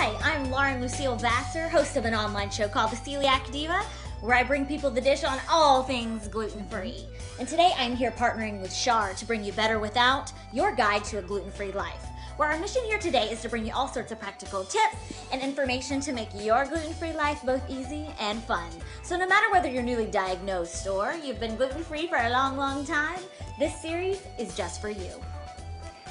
Hi, I'm Lauren Lucille Vassar, host of an online show called The Celiac Diva, where I bring people the dish on all things gluten-free. And today I'm here partnering with Shar to bring you Better Without, your guide to a gluten-free life. Where our mission here today is to bring you all sorts of practical tips and information to make your gluten-free life both easy and fun. So no matter whether you're newly diagnosed or you've been gluten-free for a long time, this series is just for you.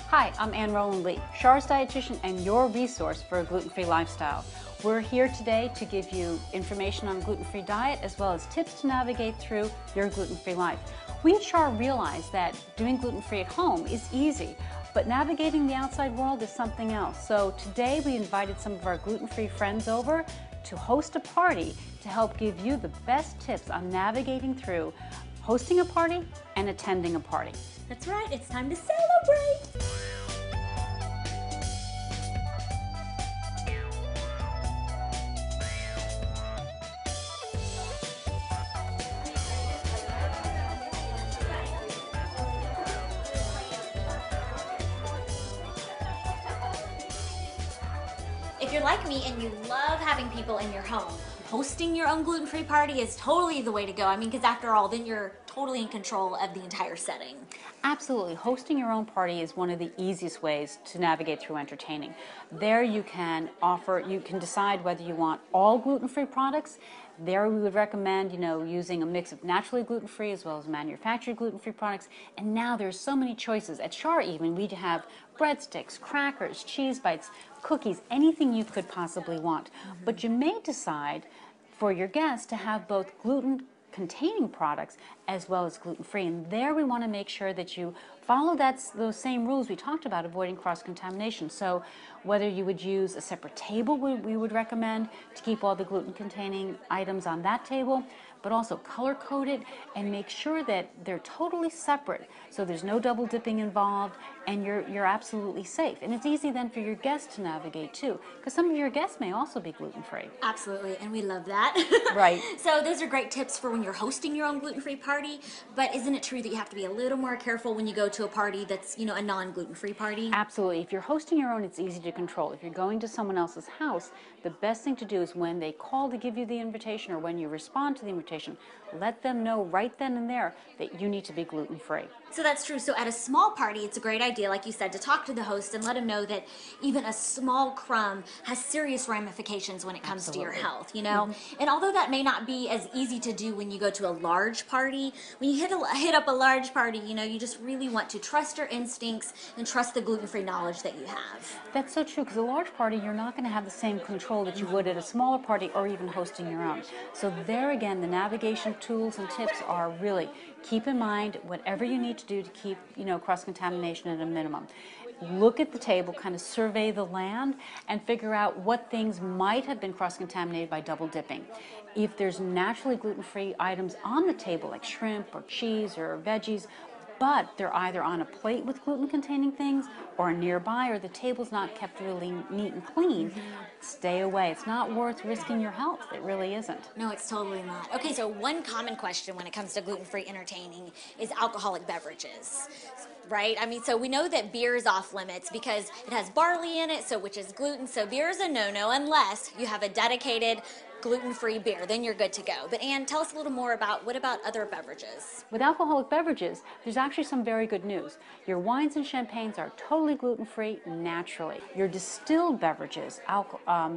Hi, I'm Ann Rowland Lee, Char's dietitian and your resource for a gluten-free lifestyle. We're here today to give you information on a gluten-free diet as well as tips to navigate through your gluten-free life. We at Char realize that doing gluten-free at home is easy, but navigating the outside world is something else. So today we invited some of our gluten-free friends over to host a party to help give you the best tips on navigating through hosting a party and attending a party. That's right, it's time to celebrate! If you're like me and you love having people in your home, hosting your own gluten-free party is totally the way to go. I mean, because after all, then you're totally in control of the entire setting. Absolutely. Hosting your own party is one of the easiest ways to navigate through entertaining. There you can decide whether you want all gluten-free products. There we would recommend, using a mix of naturally gluten-free as well as manufactured gluten-free products. And now there's so many choices. At Char even, we have breadsticks, crackers, cheese bites, cookies, anything you could possibly want. But you may decide for your guests to have both gluten-containing products as well as gluten-free. And there we want to make sure that you follow those same rules we talked about, avoiding cross-contamination. So whether you would use a separate table, we would recommend to keep all the gluten-containing items on that table, but also color-code it and make sure that they're totally separate so there's no double dipping involved and you're absolutely safe. And it's easy then for your guests to navigate too, because some of your guests may also be gluten-free. Absolutely, and we love that. Right. So those are great tips for when you're hosting your own gluten-free party, but isn't it true that you have to be a little more careful when you go to a party that's, a non-gluten-free party? Absolutely. If you're hosting your own, it's easy to control. If you're going to someone else's house, the best thing to do is when they call to give you the invitation or when you respond to the invitation, let them know right then and there that you need to be gluten-free. So that's true. So at a small party, it's a great idea, like you said, to talk to the host and let them know that even a small crumb has serious ramifications when it comes to your health, And although that may not be as easy to do when you go to a large party, when you hit up a large party, you just really want to trust your instincts and trust the gluten-free knowledge that you have. That's so true, because a large party, you're not going to have the same control that you would at a smaller party or even hosting your own. So there again, the navigation tools and tips are really keep in mind whatever you need to do to keep, cross-contamination at a minimum. Look at the table, kind of survey the land, and figure out what things might have been cross-contaminated by double dipping. If there's naturally gluten-free items on the table, like shrimp or cheese or veggies, but they're either on a plate with gluten-containing things or nearby, or the table's not kept really neat and clean, stay away. It's not worth risking your health. It really isn't. No, it's totally not. Okay, so one common question when it comes to gluten-free entertaining is alcoholic beverages, right? I mean, so we know that beer is off limits because it has barley in it, which is gluten, so beer is a no-no unless you have a dedicated gluten-free beer, then you're good to go. But Anne, tell us a little more about what about other beverages? With alcoholic beverages, there's actually some very good news. Your wines and champagnes are totally gluten-free naturally. Your distilled beverages,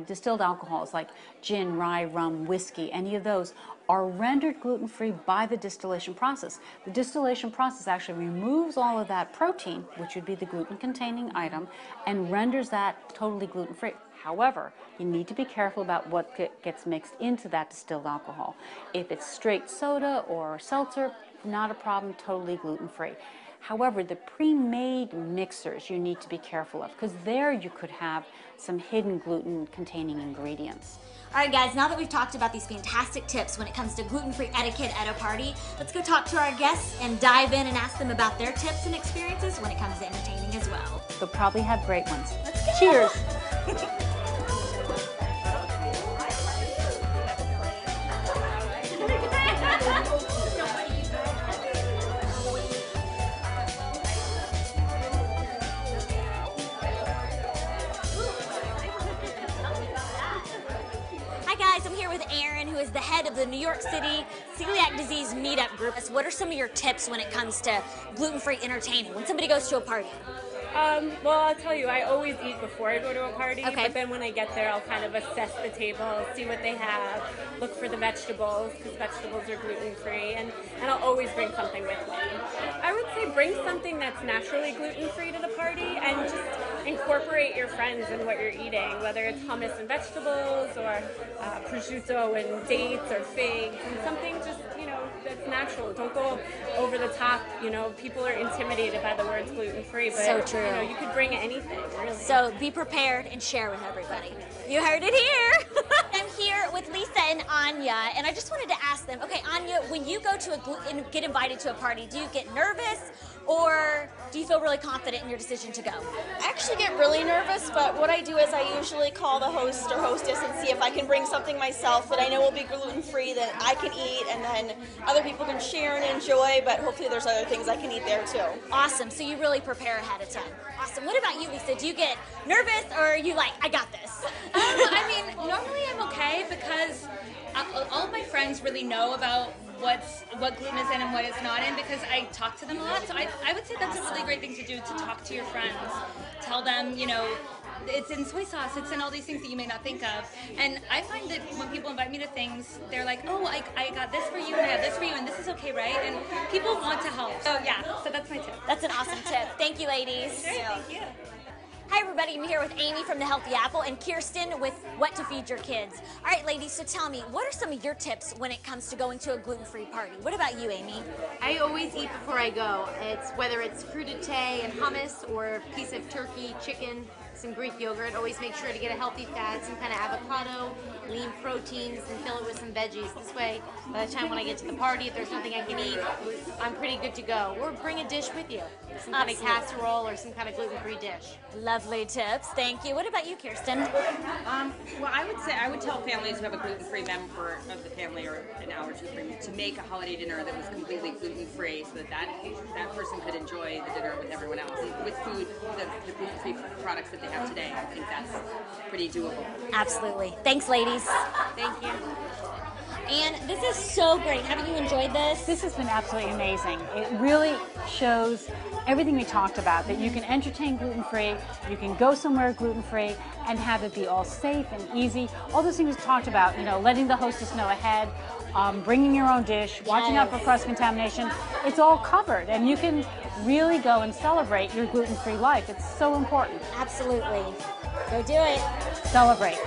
distilled alcohols like gin, rye, rum, whiskey, any of those are rendered gluten-free by the distillation process. The distillation process actually removes all of that protein, which would be the gluten-containing item, and renders that totally gluten-free. However, you need to be careful about what gets mixed into that distilled alcohol. If it's straight soda or seltzer, not a problem, totally gluten-free. However, the pre-made mixers you need to be careful of, because there you could have some hidden gluten-containing ingredients. All right, guys, now that we've talked about these fantastic tips when it comes to gluten-free etiquette at a party, let's go talk to our guests and dive in and ask them about their tips and experiences when it comes to entertaining as well. They'll probably have great ones. Let's go! Cheers! with Erin, who is the head of the New York City Celiac Disease Meetup Group. What are some of your tips when it comes to gluten-free entertaining when somebody goes to a party? Well, I'll tell you, I always eat before I go to a party, Okay. but then when I get there, I'll kind of assess the table, see what they have, look for the vegetables, because vegetables are gluten-free, and I'll always bring something with me. I would say bring something that's naturally gluten-free to the party, and just incorporate your friends in what you're eating, whether it's hummus and vegetables, or prosciutto and dates, or figs, and something just, that's natural. Don't go over the top. People are intimidated by the words gluten-free, but So true. you could bring anything, really. So be prepared and share with everybody. You heard it here. I'm here with Lisa and Anya, and I just wanted to ask them, okay, Anya, when you go to get invited to a party, do you get nervous, or do you feel really confident in your decision to go? I actually get really nervous, but what I do is I usually call the host or hostess and see if I can bring something myself that I know will be gluten-free that I can eat, and then other people can share and enjoy, but hopefully there's other things I can eat there too. Awesome, so you really prepare ahead of time. Awesome. What about you, Lisa? Do you get nervous, or are you like, I got this? I mean, normally I'm okay because all of my friends really know about what gluten is in and what it's not in, because I talk to them a lot. So I would say that's a really great thing to do, to talk to your friends. Tell them, it's in soy sauce, it's in all these things that you may not think of. And I find that when people invite me to things, they're like, oh, I got this for you, and I have this for you, and this is okay, right? And people want to help. So yeah, so that's my tip. That's an awesome tip. Thank you, ladies. Great, thank you. Hi everybody, I'm here with Amy from The Healthy Apple and Kirsten with What to Feed Your Kids. All right, ladies, so tell me, what are some of your tips when it comes to going to a gluten-free party? What about you, Amy? I always eat before I go. Whether it's crudité and hummus, or a piece of turkey, chicken, some Greek yogurt. Always make sure to get a healthy fat, some kind of avocado, lean proteins, and fill it with some veggies. This way, by the time when I get to the party, if there's something I can eat, I'm pretty good to go. Or bring a dish with you, some kind of casserole or some kind of gluten-free dish. Lovely tips, thank you. What about you, Kirsten? Well, I would tell families who have a gluten-free member of the family, or an hour or two free, to make a holiday dinner that was completely gluten-free, so that person could enjoy the dinner with everyone else. And with food, the gluten-free products that they have today, I think that's pretty doable. Absolutely. Thanks, ladies. Thank you. And this is so great. Haven't you enjoyed this? This has been absolutely amazing. It really shows everything we talked about, that you can entertain gluten-free, you can go somewhere gluten-free, and have it be all safe and easy. All those things we talked about, letting the hostess know ahead, bringing your own dish, watching out for cross-contamination. It's all covered, and you can really go and celebrate your gluten-free life. It's so important. Absolutely. Go do it. Celebrate.